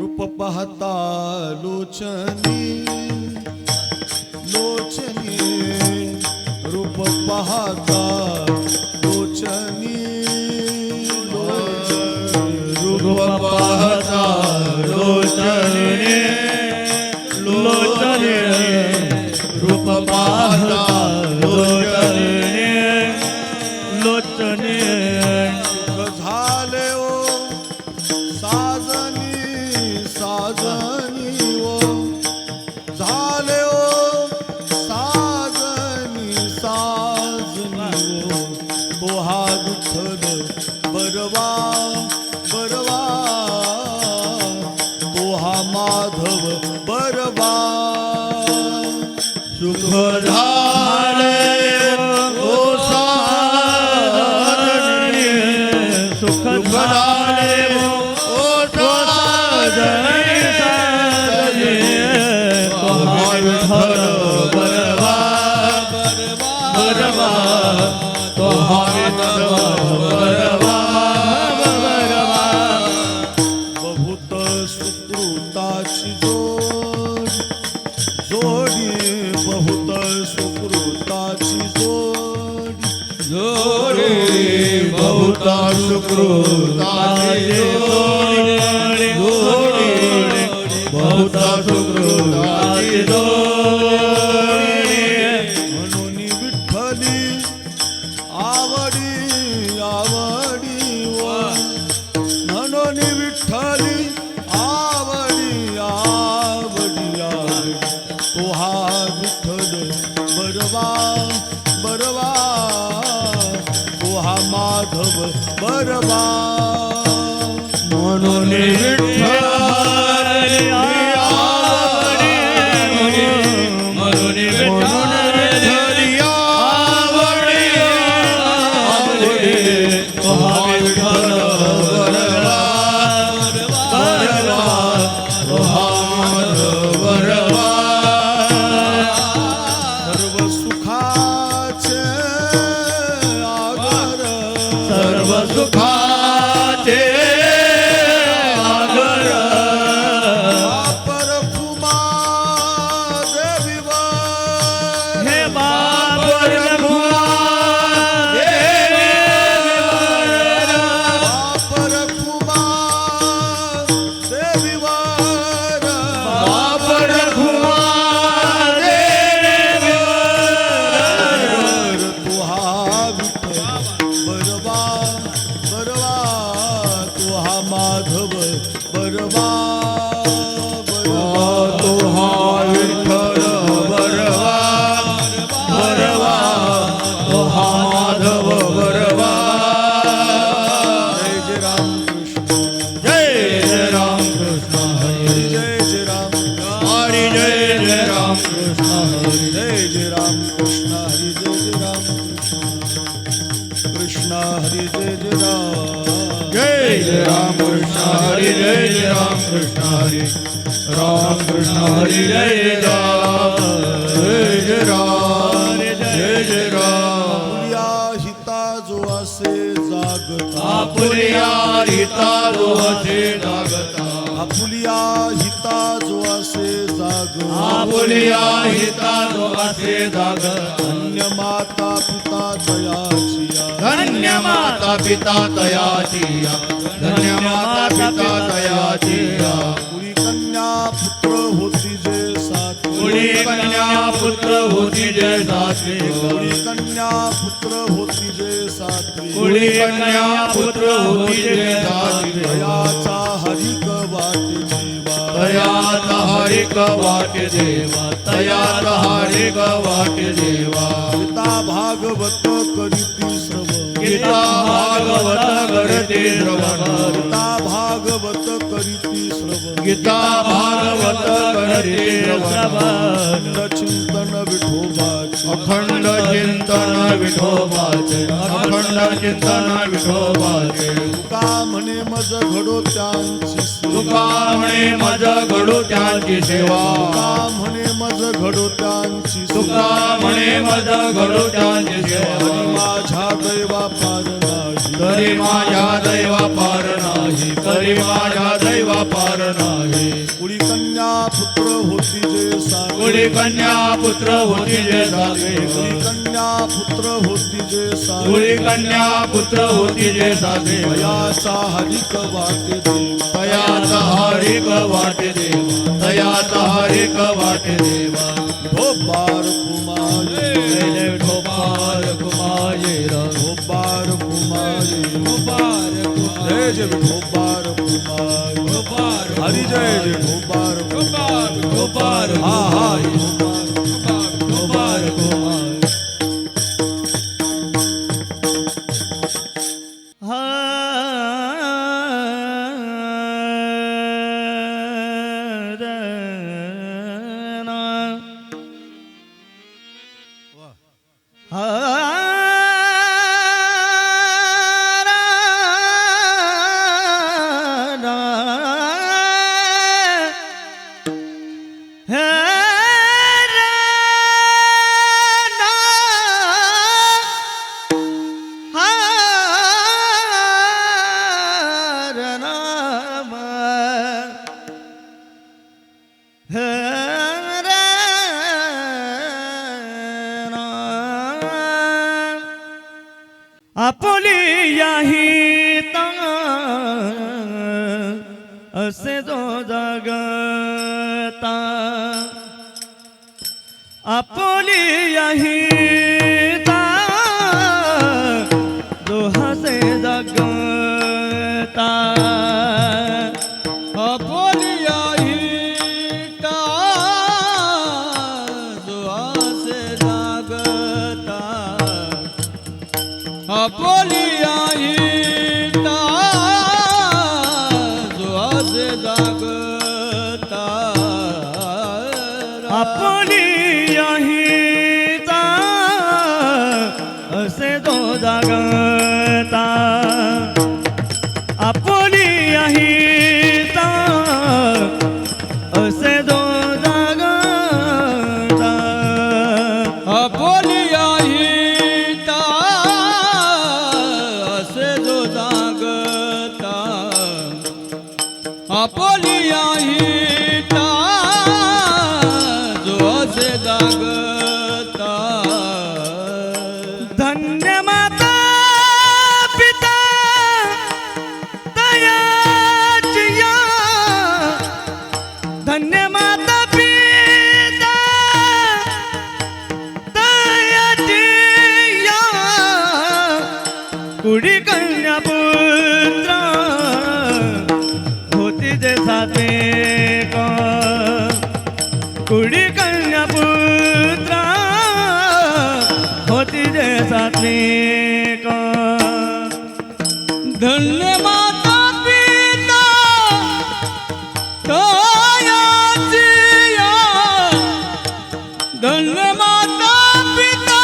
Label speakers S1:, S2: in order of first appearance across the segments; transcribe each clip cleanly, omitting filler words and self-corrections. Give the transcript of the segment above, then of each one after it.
S1: रूप पाहता लोचनी लोचनी रूप पाहता लोचनी
S2: रूप पाहता लोचनी लोचनी रूप पाहता लोचनी लोचनी
S1: झाले ओ साजनी साजनी ओ झाले ओ साजनी साजनी ओ तो हा विठ्ठल बरवा बरवा तो हा माधव बरवा
S2: सुख झाले ओ साजनी सुख झाले ओ साजनी साजनी तो हा विठ्ठल बरवा बरवा तो हा विठ्ठल बरवा बरवा
S1: बहुत सुकृताची जोडी बहुत सुकृताची
S2: जोडी बहुत सुकृताची जोडी बहुत सुकृताची जोडी
S1: म्हणून विठ्ठली आवडी आवडी वा म्हणून विठ्ठली आवडी आवडी आवडी तो हा विठ्ठल बरवा बरवा तो हा माधव बरवा
S2: म्हणून विठ्ठल आवडी म्हणून विठ्ठल आवडी आवडी तो हा विठ्ठल बरवा बरवा तो हा माधव बरवा
S1: सर्व सुखाचे आगर
S2: सर्व सुखाचे आगर
S1: परफुमा देवीवर
S2: हे बाबर रघुमा देवीवर
S1: परफुमा देवीवर
S2: बाबर रघुमा देवीवर
S1: तू हा विठ्ठल बरवा बरवा तू हा माधव बरवा बरवा
S2: तो हा विठ्ठल बरवा बरवा तो हा माधव बरवा
S1: जय जय राम कृष्ण
S2: जय जय राम कृष्ण
S1: जय जय राम
S2: हरी
S1: कृष्ण
S2: जय जय राम कृष्ण हरी जय जय राम कृष्ण हरी राम कृष्ण हरी जय राम जय जय राम
S1: पुर्या हिता जो असे जागता
S2: आपुल्या हिता जो असे जागता
S1: आपुलिया हिता जो असे जाग
S2: आपुलिया हिता जो असे जाग
S1: धन्य माता पिता दयाचिया
S2: धन्य माता पिता तयाचिया धन्य माता पिता तयाचिया
S1: कुळी कन्या पुत्र होती जे सात
S2: कुळी कन्या पुत्र होती जे सात्विक
S1: कुळी कन्या पुत्र होती जे सात्विक
S2: कुळी कन्या पुत्र होती जे सात्विक
S1: दयाचा हरिक वाटे जीवा
S2: तयात हरिक वाट देवा तयात हरिक वाट देवा
S1: पिता भागवत करीती श्रवण
S2: गीता भागवत घडते श्रवण
S1: पिता भागवत करीती श्रवण
S2: गीता भागवत घडते श्रवण
S1: चिंतन विठोबाची
S2: अखंड चिंतन विठोबाचे अखंड चिंतन विठोबाचे
S1: तुका म्हणे मज घडो त्यांची
S2: तुका म्हणे मज घडू त्यांची सेवा
S1: तुका म्हणे मज घडो त्यांची
S2: तुका म्हणे मज घडू त्यांची सेवा
S1: माझ्या दैवा पार नाही
S2: तरी माझ्या दैवा पार नाही तरी माझ्या दैवा पार नाही
S1: कुळी कन्या पुत्र होती जे सागे
S2: कुळी कन्या पुत्र होती जे सागे
S1: कुळी कन्या पुत्र होती जे सागे
S2: कुळी कन्या पुत्र होती जे सागे
S1: दयाचा हरिक वाटे देवा
S2: तयात हरिक वाट देवा तयात हरिक वाट देवा
S1: भोबार कुमारी
S2: जय जय विठोबार कुमार
S1: भोबार कुमारी जय जय भोबार कुमारी हरी जय जय भोबार
S2: गोपार
S1: हा हा
S2: गोपार कुमार आपुलिया हिता असे जो जगता आपुलिया हिता जो हसे जगता आपुलिया हिता जो हसे जगता आपुलिया हिता जो असे जागता आपुलिया हिता असे जो जागता आपुलिया हिता असे जो जागता आपुलिया हिता आपुलिया हिता जो असे जागता धन्य माता पिता दयाचिया धन्य माता पिता दयाचिया कुड़ी कन्या पुत्र होती जे सात्विक कुड़ी कन्या पुत्र होती जे सात्विक धन्य माता पिता दयाचिया धन्य माता पिता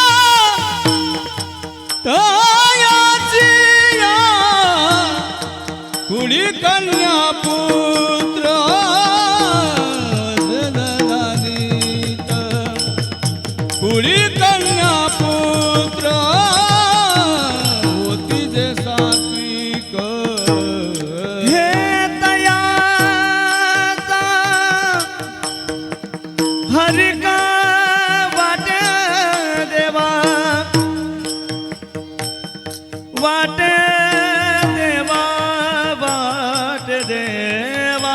S2: दयाचिया कुड़ी कन्या पुत्र कुड़ी कन्या पुत्र हरि का वाटे देवा वाटे देवा वाटे देवा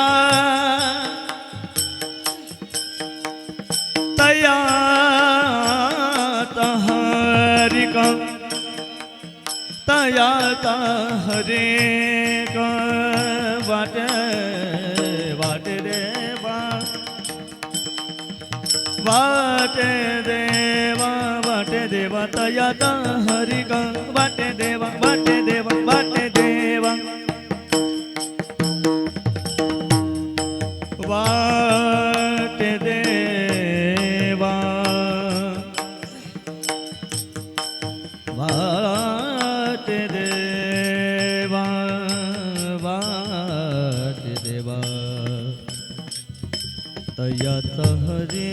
S2: तया हरि का तया हरि का वाटे वाटे देवा वाटे देवा वाटे देवा तया हरि का वाटे देवा वाटे देवा वाटे देवा वाटे देवा वाटे देवा वाटे देवा तया हरि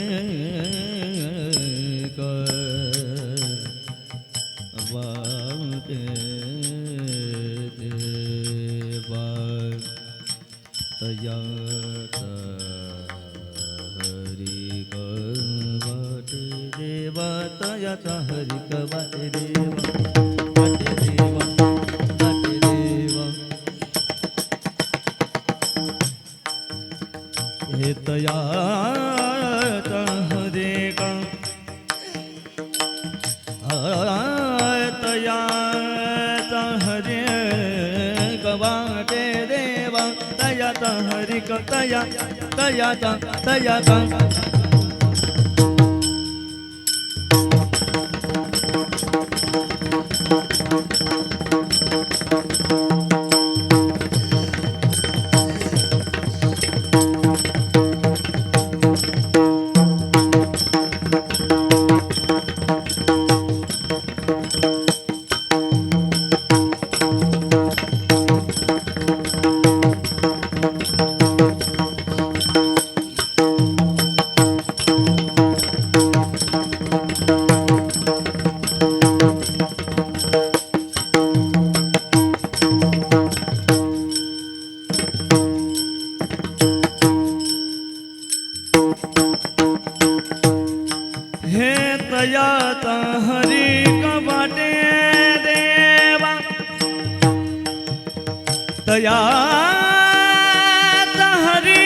S2: वाटे देवा तया हरि वाटे देवा तया हरि वाटे देवा वाटे देवा वाटे देवा हे तया हरि का तया हरि वाटे देवा तया हरि तया तया तया हे तया हरि वाटे देवा तया हरि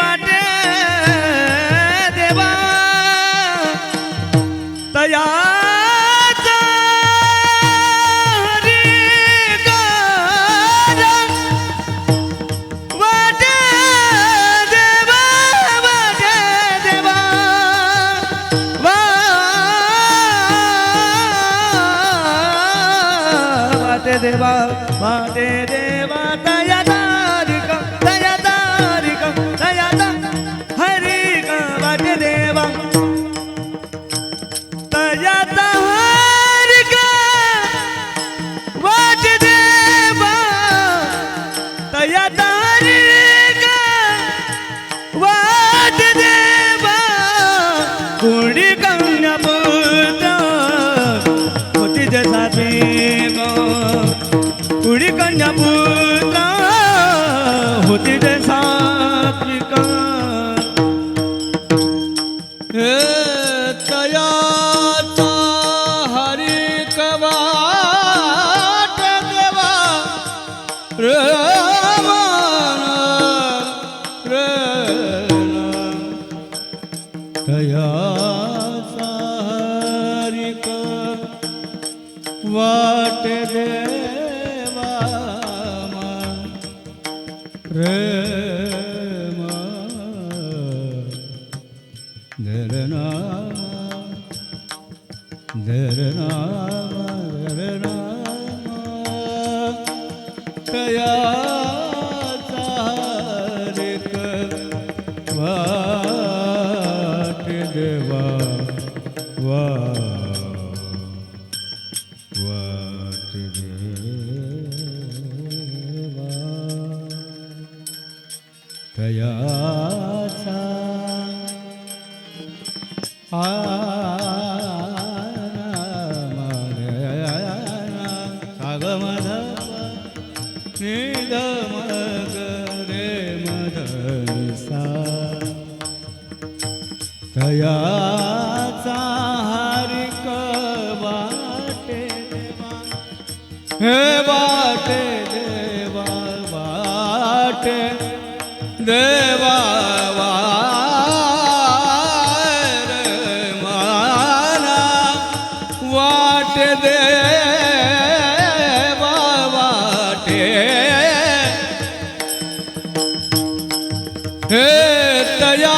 S2: वाटे देवा तया देवा वाटे देवा तया तारिका तया तारिका तया हरि का वाटे देवा तया हरि का वाटे देवा तया हरि का वाटे देवा कुड़ी कन्या पुत्र होती जैसा कुड़ी कन्या पुत्र होती जय सात्विका तया हरि वाट देवा तया हरि वाट देवा रे धरना धरना धरना तया हरि वाट देवा वाट देवा तया दयाचा हारिक वाटे हे वाटे देवा वाटे देवा वार माना वाटे देवा वाटे हे तया